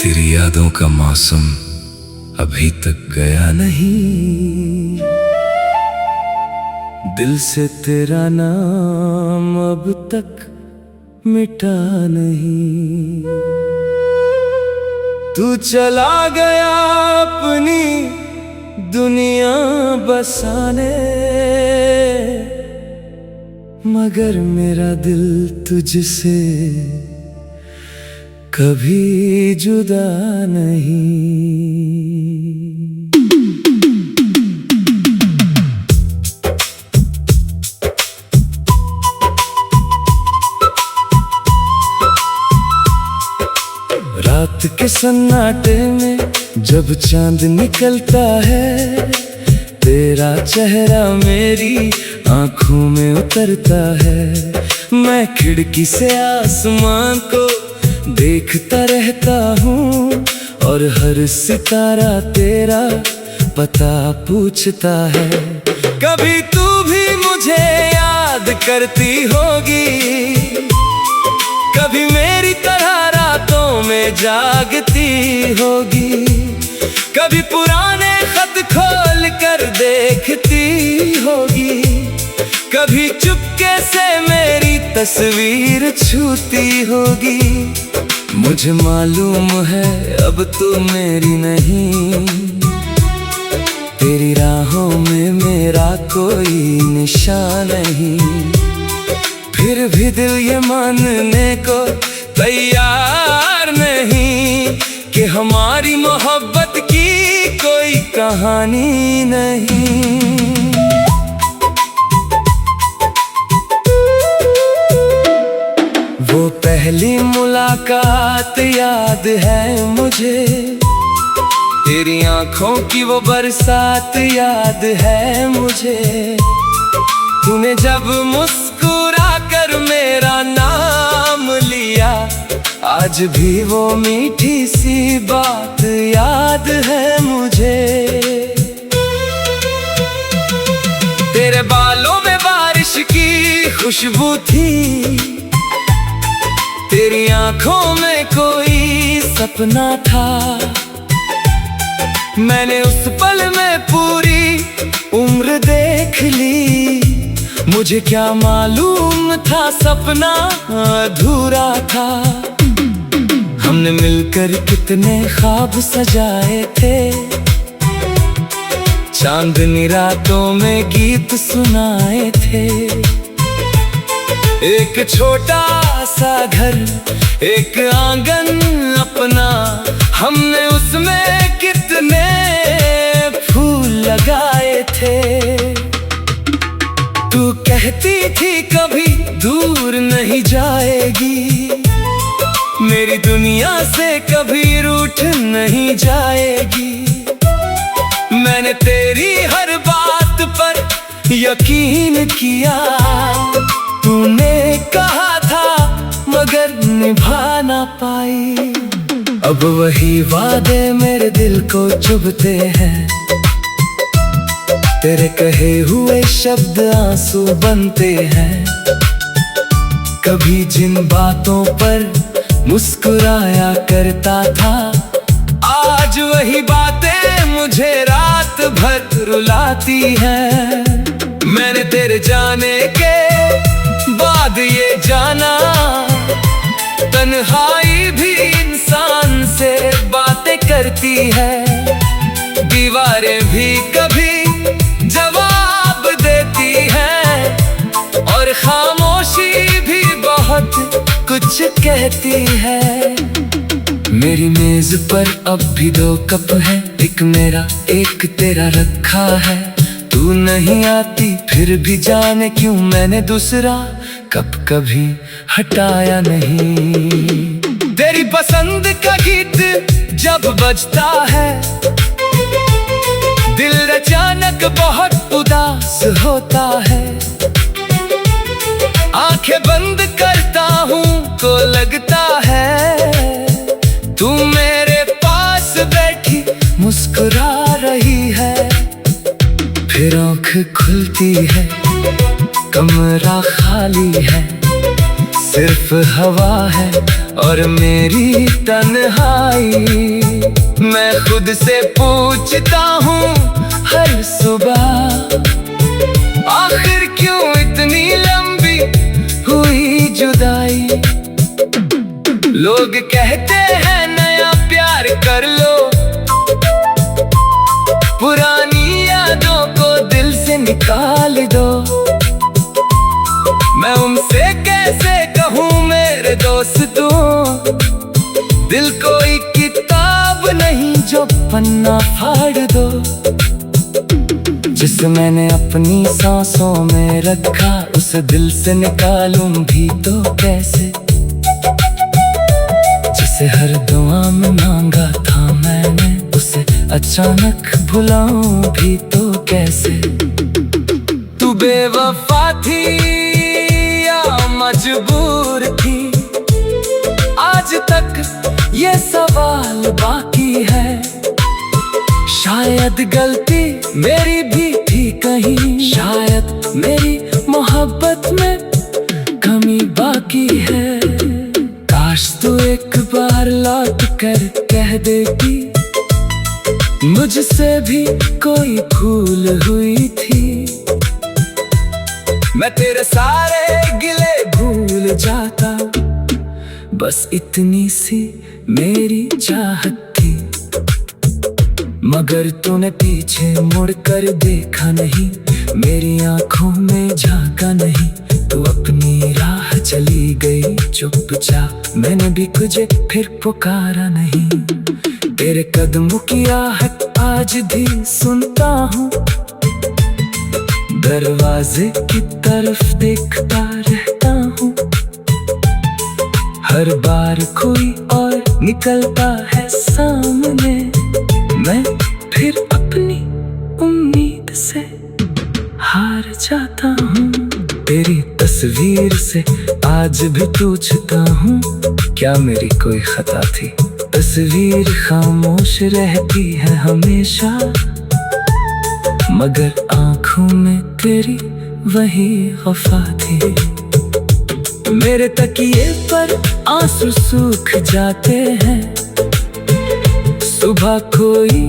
तेरी यादों का मौसम अभी तक गया नहीं, दिल से तेरा नाम अब तक मिटा नहीं। तू चला गया अपनी दुनिया बसाने, मगर मेरा दिल तुझसे कभी जुदा नहीं। रात के सन्नाटे में जब चांद निकलता है, तेरा चेहरा मेरी आंखों में उतरता है। मैं खिड़की से आसमान को देखता रहता हूँ और हर सितारा तेरा पता पूछता है। कभी तू भी मुझे याद करती होगी, कभी मेरी तरह रातों में जागती होगी, कभी पुराने खत खोल कर देखती होगी, कभी चुपके से मेरी तस्वीर छूती होगी। मुझे मालूम है अब तू मेरी नहीं, तेरी राहों में मेरा कोई निशान नहीं। फिर भी दिल ये मानने को तैयार नहीं कि हमारी मोहब्बत की कोई कहानी नहीं। वो पहली मुलाकात याद है मुझे, तेरी आंखों की वो बरसात याद है मुझे। तूने जब मुस्कुरा कर मेरा नाम लिया, आज भी वो मीठी सी बात याद है मुझे। तेरे बालों में बारिश की खुशबू थी, तेरी आंखों में कोई सपना था। मैंने उस पल में पूरी उम्र देख ली, मुझे क्या मालूम था सपना अधूरा था। हमने मिलकर कितने ख्वाब सजाए थे, चांदनी रातों में गीत सुनाए थे। एक छोटा सा घर, एक आंगन अपना, हमने उसमें कितने फूल लगाए थे। तू कहती थी कभी दूर नहीं जाएगी, मेरी दुनिया से कभी रूठ नहीं जाएगी। मैंने तेरी हर बात पर यकीन किया, तूने कहा था मगर निभा ना पाई। अब वही वादे मेरे दिल को चुभते हैं, तेरे कहे हुए शब्द आंसू बनते हैं। कभी जिन बातों पर मुस्कुराया करता था, आज वही बातें मुझे रात भर रुलाती हैं। मैंने तेरे जाने के बाद ये जाना, तन्हाई भी इंसान से बातें करती है। दीवारें भी कभी जवाब देती हैं, और खामोशी भी बहुत कुछ कहती है। मेरी मेज पर अब भी 2 कप है, एक मेरा एक तेरा रखा है। तू नहीं आती फिर भी जाने क्यों मैंने दूसरा कप कभी हटाया नहीं। तेरी पसंद का गीत जब बजता है, दिल अचानक बहुत उदास होता है। आंखें बंद करता हूँ तो लगता है तू मेरे पास बैठी मुस्कुरा रही है। फिर आँख खुलती है, कमरा खाली है, सिर्फ सिर्फ हवा है और मेरी तन्हाई। मैं खुद से पूछता हूँ हर सुबह, आखिर क्यों इतनी लंबी हुई जुदाई। लोग कहते हैं नया प्यार कर लो, पुरानी यादों को दिल से निकाल दो। मैं उनसे कैसे कहूँ मेरे दोस्तों, दिल कोई किताब नहीं जो पन्ना फाड़ दो। जिसे मैंने अपनी सांसों में रखा, उसे दिल से निकालूं भी तो कैसे। जिसे हर दुआ में मांगा था मैंने, उसे अचानक भुलाऊं भी तो कैसे। तू बेवफा थी या मजबूर थी, आज तक ये सवाल बाकी है। शायद गलती मेरी भी थी कहीं, शायद मेरी मोहब्बत में कमी बाकी है। काश तू एक बार लौट कर कह देती, मुझसे भी कोई भूल हुई थी। मैं तेरे सारे गिले भूल जाता, बस इतनी सी मेरी चाहत थी। मगर तूने पीछे मुड़कर देखा नहीं, मेरी आंखों में झांका नहीं। तू अपनी राह चली गई चुपचाप, मैंने भी तुझे फिर पुकारा नहीं। तेरे कदमों की आहट आज भी सुनता हूँ, दरवाजे की तरफ देखता रहता हूँ। हर बार कोई और निकलता है सामने, मैं फिर अपनी उम्मीद से हार जाता हूँ। तेरी तस्वीर से आज भी पूछता हूँ, क्या मेरी कोई खता थी। तस्वीर खामोश रहती है हमेशा, मगर आंखों में तेरी वही वफा थी। मेरे तकिए पर आंसू सूख जाते हैं, सुबह कोई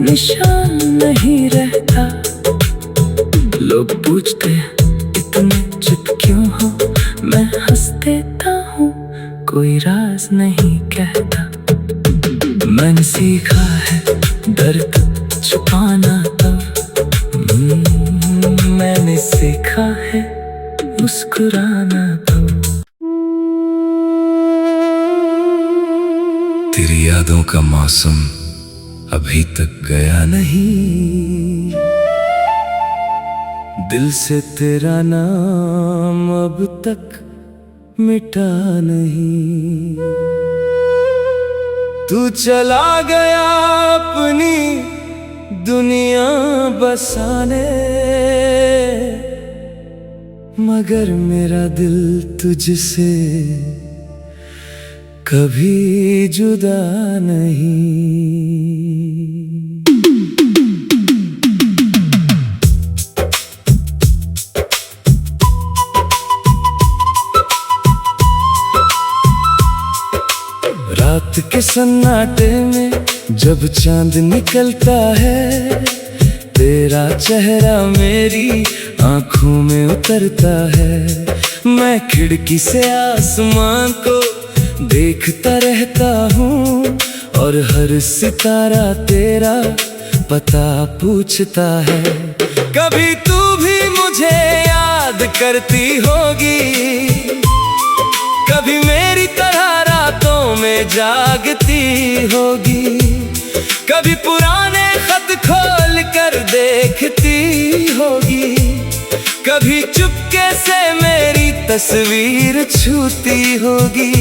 निशान नहीं रहता। लोग पूछते हैं इतने चुप क्यों हो, मैं हंस देता हूँ, कोई राज नहीं कहता। मैंने सीखा है दर्द छुपाना तब, मैंने सीखा है मुस्कुराना तब। तेरी यादों का मौसम अभी तक गया नहीं, दिल से तेरा नाम अब तक मिटा नहीं। तू चला गया अपनी दुनिया बसाने, मगर मेरा दिल तुझसे कभी जुदा नहीं। रात के सन्नाटे में जब चांद निकलता है, तेरा चेहरा मेरी आंखों में उतरता है। मैं खिड़की से आसमान को देखता रहता हूँ, और हर सितारा तेरा पता पूछता है। कभी तू भी मुझे याद करती होगी, कभी मेरी तरह रातों में जागती होगी। कभी पुराने खत खोल कर देखती होगी, कभी चुपके से मेरी तस्वीर छूती होगी।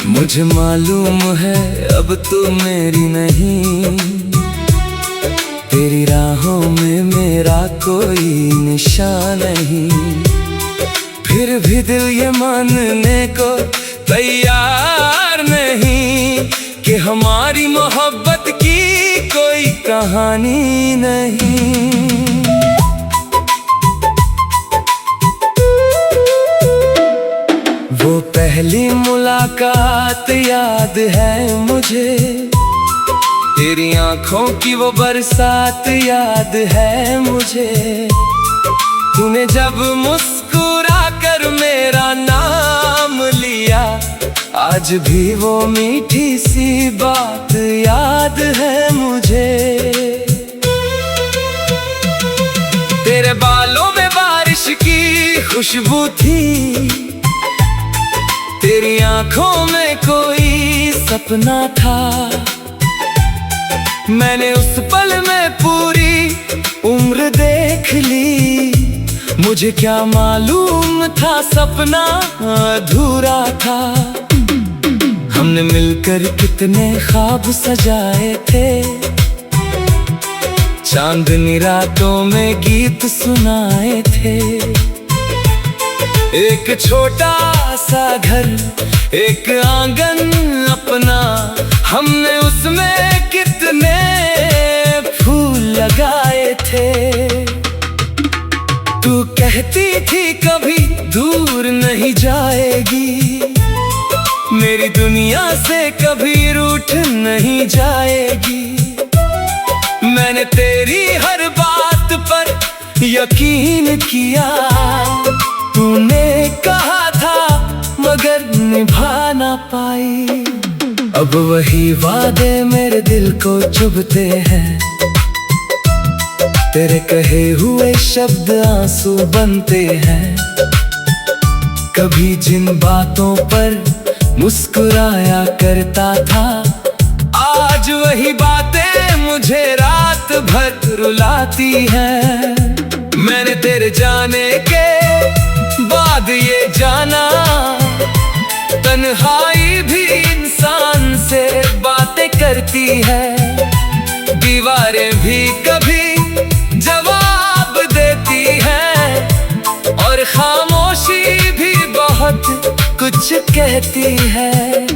मुझे मालूम है अब तू मेरी नहीं, तेरी राहों में मेरा कोई निशान नहीं। फिर भी दिल ये मानने को तैयार नहीं कि हमारी मोहब्बत की कोई कहानी नहीं। वो पहली मुलाकात याद है मुझे, तेरी आंखों की वो बरसात याद है मुझे। तूने जब मुस्कुरा कर मेरा नाम लिया, आज भी वो मीठी सी बात याद है मुझे। तेरे बालों में बारिश की खुशबू थी, तेरी आंखों में कोई सपना था। मैंने उस पल में पूरी उम्र देख ली, मुझे क्या मालूम था सपना अधूरा था। हमने मिलकर कितने ख्वाब सजाए थे, चांदनी रातों में गीत सुनाए थे। एक छोटा सा घर, एक आंगन अपना, हमने उसमें कितने फूल लगाए थे। तू कहती थी कभी दूर नहीं जाएगी, मेरी दुनिया से कभी रूठ नहीं जाएगी। मैंने तेरी हर बात पर यकीन किया, तूने कहा था मगर निभा ना पाई। अब वही वादे मेरे दिल को चुभते हैं, तेरे कहे हुए शब्द आंसू बनते हैं। कभी जिन बातों पर मुस्कुराया करता था, आज वही बातें मुझे रात भर रुलाती हैं। मैंने तेरे जाने के बाद ये जाना, तन्हाई भी इंसान से बातें करती है। दीवारें भी कभी जवाब देती है, और खामोशी भी बहुत कुछ कहती है।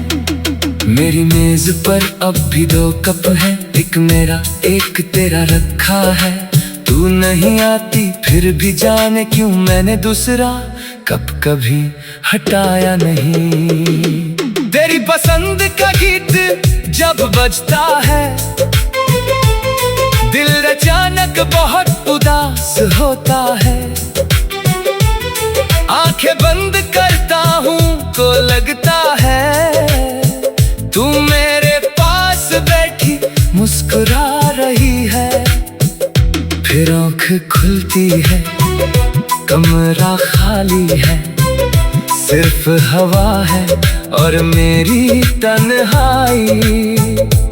मेरी मेज पर अब भी 2 कप है, एक मेरा एक तेरा रखा है। तू नहीं आती फिर भी जाने क्यों मैंने दूसरा कप कभी हटाया नहीं। तेरी पसंद का गीत जब बजता है, दिल अचानक बहुत उदास होता है। आंखें बंद करता हूँ तो लगता है तू मेरे पास बैठी मुस्कुरा रही है। फिर आँख खुलती है, कमरा खाली है, सिर्फ हवा है और मेरी तन्हाई।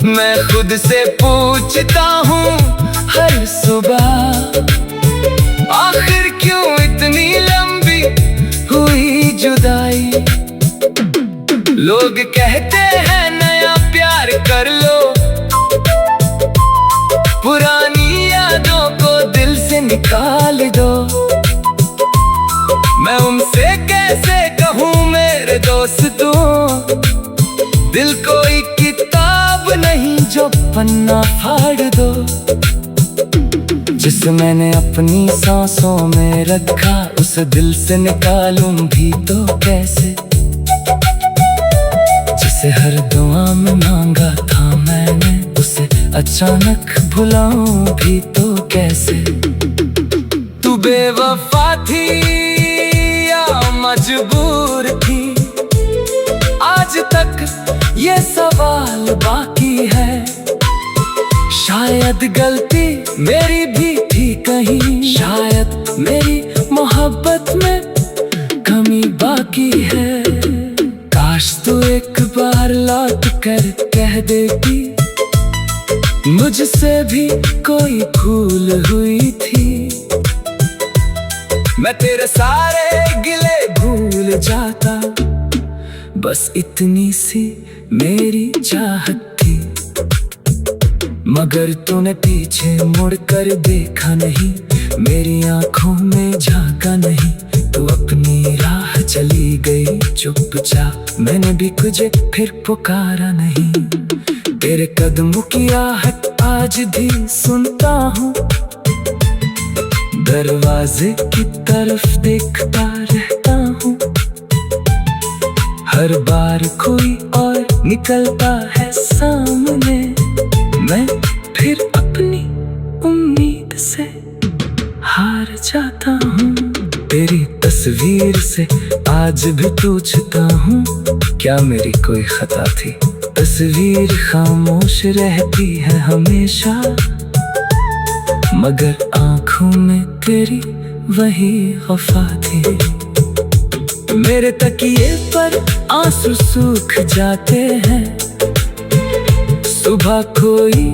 मैं खुद से पूछता हूँ हर सुबह, आखिर क्यों इतनी लंबी हुई जुदाई। लोग कहते हैं नया प्यार कर लो, पुरानी यादों को दिल से निकाल दो। मैं उनसे कैसे कहूँ मेरे दोस्तों, दिल कोई किताब नहीं जो पन्ना फाड़ दो। जिसे मैंने अपनी सांसों में रखा, उस दिल से निकालूं भी तो कैसे। जिसे हर दुआ में मांगा था मैंने, उसे अचानक भुलाऊं भी तो कैसे। तू बेवफा थी या मजबूर थी, आज तक ये सवाल बाकी है। शायद गलती मेरी भी थी कहीं, शायद मेरी मोहब्बत में कमी बाकी है। काश तू एक बार लौट कर कह देती, मुझसे भी कोई भूल हुई थी। मैं तेरे सारे गिले भूल जाता, बस इतनी सी मेरी चाहत थी। मगर तूने पीछे मुड़कर देखा नहीं, मेरी आंखों में झांका नहीं। तू अपनी राह चली गई चुपचाप, मैंने भी तुझे फिर पुकारा नहीं। तेरे कदमों की आहट आज भी सुनता हूँ, दरवाजे की तरफ देखता रहता हूँ। हर बार कोई और निकलता है सामने, मैं फिर अपनी उम्मीद से हार जाता हूँ। तेरी तस्वीर से आज भी पूछता हूँ, क्या मेरी कोई खता थी? तस्वीर खामोश रहती है हमेशा, मगर आंखों में तेरी वही वफा थी। मेरे तकिए पर आंसू सूख जाते हैं, सुबह कोई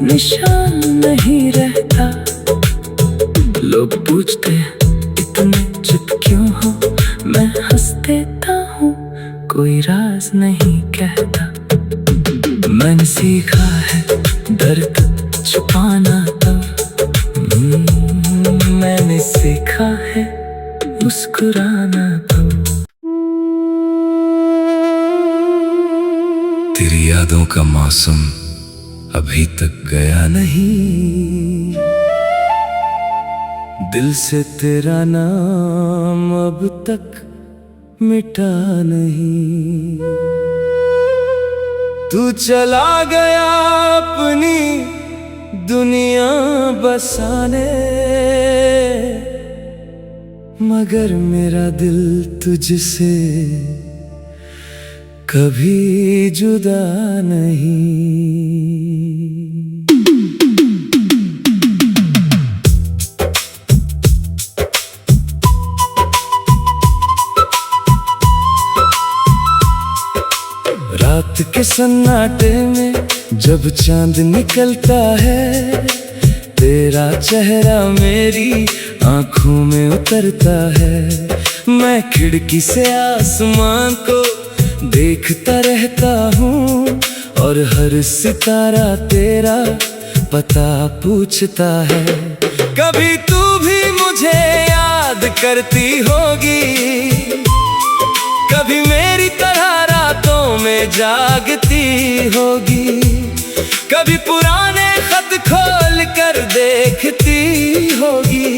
निशान नहीं रहता। लोग पूछते हैं इतने चुप क्यों हो, मैं हंस देता हूँ, कोई राज नहीं कहता। मैंने सीखा है दर्द छुपाना तब, मैंने सीखा है मुस्कुराना तब। तेरी यादों का मौसम अभी तक गया नहीं, दिल से तेरा नाम अब तक मिटा नहीं। तू चला गया अपनी दुनिया बसाने, मगर मेरा दिल तुझसे कभी जुदा नहीं। रात के सन्नाटे में जब चांद निकलता है, तेरा चेहरा मेरी आंखों में उतरता है। मैं खिड़की से आसमान को देखता रहता हूँ, और हर सितारा तेरा पता पूछता है। कभी तू भी मुझे याद करती होगी, कभी मेरी तरह रातों में जागती होगी, कभी पुराने खत खोल कर देखती होगी,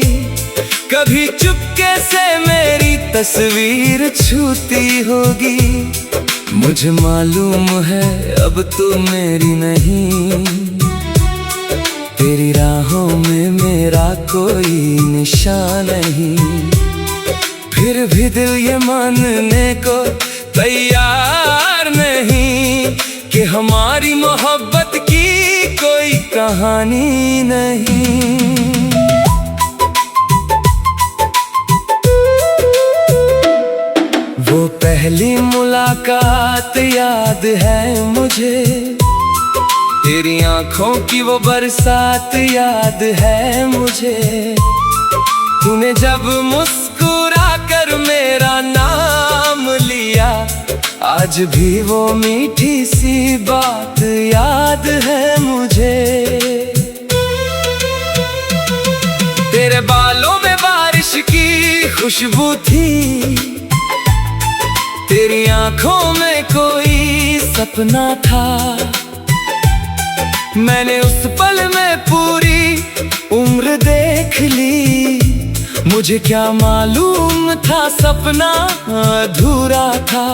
कभी चुपके से मेरी तस्वीर छूती होगी। मुझे मालूम है अब तू मेरी नहीं, तेरी राहों में मेरा कोई निशान नहीं। फिर भी दिल ये मानने को तैयार नहीं कि हमारी मोहब्बत की कोई कहानी नहीं। वो पहली मुलाकात याद है मुझे, तेरी आंखों की वो बरसात याद है मुझे। तूने जब मुस्कुरा कर मेरा नाम लिया, आज भी वो मीठी सी बात याद है मुझे। तेरे बालों में बारिश की खुशबू थी, तेरी आंखों में कोई सपना था। मैंने उस पल में पूरी उम्र देख ली, मुझे क्या मालूम था सपना अधूरा था।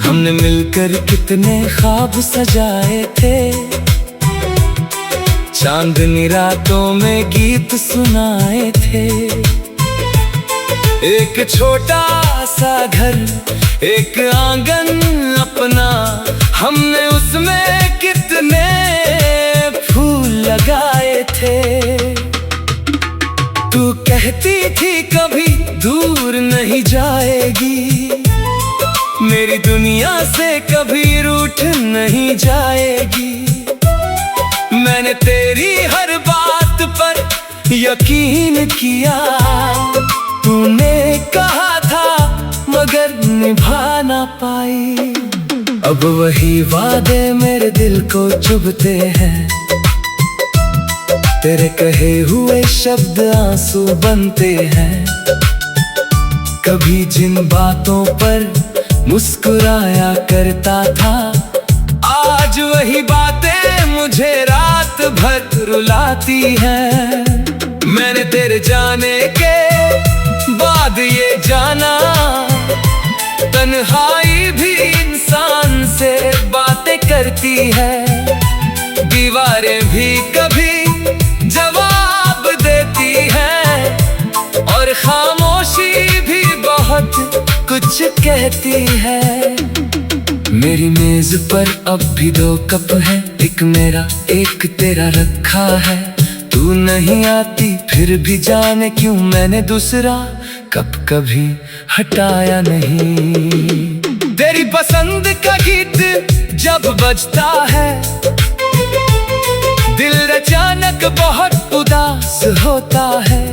हमने मिलकर कितने ख्वाब सजाए थे, चांदनी रातों में गीत सुनाए थे। एक छोटा सा घर, एक आंगन अपना, हमने उसमें कितने फूल लगाए थे। तू कहती थी कभी दूर नहीं जाएगी, मेरी दुनिया से कभी रूठ नहीं जाएगी। मैंने तेरी हर बात पर यकीन किया, तूने कहा था मगर निभा ना पाई। अब वही वादे मेरे दिल को चुभते हैं, तेरे कहे हुए शब्द आंसू बनते हैं। कभी जिन बातों पर मुस्कुराया करता था, आज वही बातें मुझे रात भर रुलाती हैं। मैंने तेरे जाने के बाद ये जाना, तन्हाई भी इंसान से बातें करती है, दीवारें भी कभी जवाब देती है, और खामोशी भी बहुत कुछ कहती है। मेरी मेज पर अब भी 2 कप है, एक मेरा एक तेरा रखा है। तू नहीं आती फिर भी जाने क्यों मैंने दूसरा कप कभी हटाया नहीं। तेरी पसंद का गीत जब बजता है, दिल अचानक बहुत उदास होता है।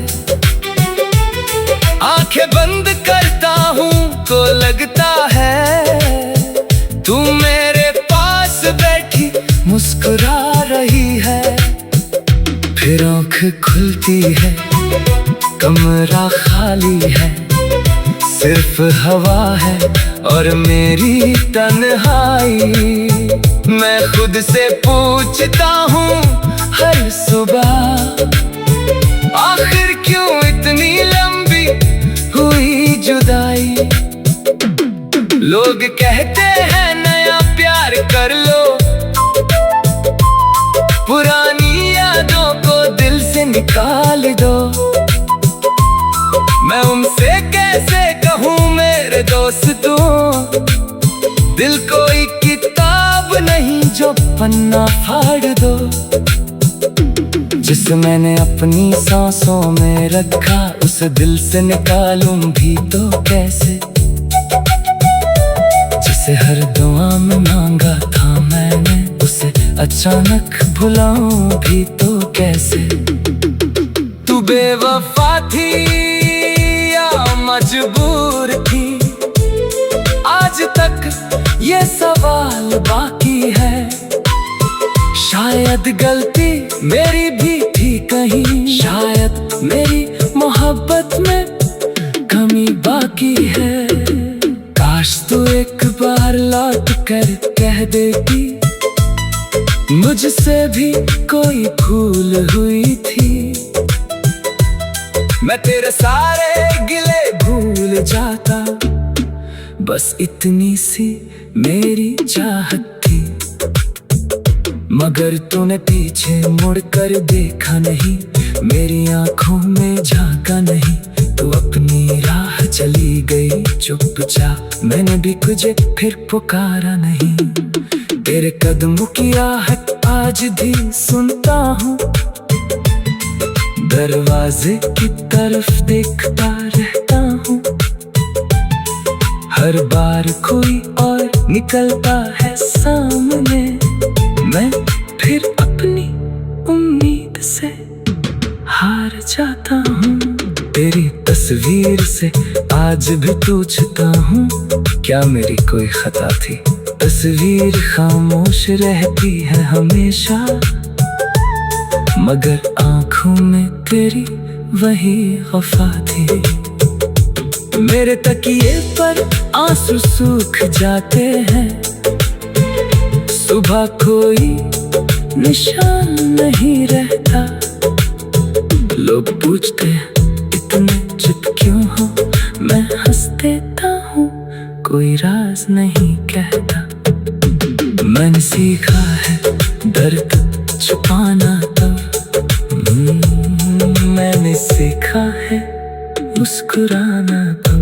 आंखें बंद करता हूँ तो लगता है तू मेरे पास बैठी मुस्कुरा रही है। फिर आँख खुलती है, कमरा खाली है, सिर्फ हवा है और मेरी तन्हाई। मैं खुद से पूछता हूँ हर सुबह, आखिर क्यों इतनी लंबी हुई जुदाई। लोग कहते हैं नया प्यार कर लो, पुरानी यादों को दिल से निकाल दो। मैं उनसे कैसे कहूँ मेरे दोस्तों, दिल कोई किताब नहीं जो पन्ना फाड़ दो। जिसे मैंने अपनी सांसों में रखा, उसे दिल से निकालूं भी तो कैसे। जिसे हर दुआ में मांगा था मैंने, उसे अचानक भुलाऊं भी तो कैसे। तू बेवफा थी या मजबूर थी, आज तक ये सवाल बाकी है। शायद गलती मेरी भी थी कहीं, शायद मेरी मोहब्बत में कमी बाकी है। काश तू एक बार लौट कर कह देती, मुझसे भी कोई भूल हुई थी। मैं तेरे सारे गिले भूल जाता, बस इतनी सी मेरी चाहत थी। मगर तूने पीछे मुड़कर देखा नहीं, मेरी आंखों में झांका नहीं। तू अपनी राह चली गई चुपचाप, मैंने भी तुझे फिर पुकारा नहीं। तेरे कदमों की आहट आज भी सुनता हूँ, दरवाजे की तरफ देखता रहता हूँ। हर बार कोई और निकलता है सामने, मैं फिर अपनी उम्मीद से हार जाता हूँ। तेरी तस्वीर से आज भी पूछता हूँ, क्या मेरी कोई खता थी। तस्वीर खामोश रहती है हमेशा, मगर आंखों में तेरी वही वफा थी। मेरे तकिए पर आंसू सूख जाते हैं, सुबह कोई निशान नहीं रहता। लोग पूछते हैं इतने चुप क्यों हो, मैं हंस देता हूँ, कोई राज नहीं कहता। मैंने सीखा है दर्द छुपाना तब, मैंने सीखा है मुस्कुराना तब।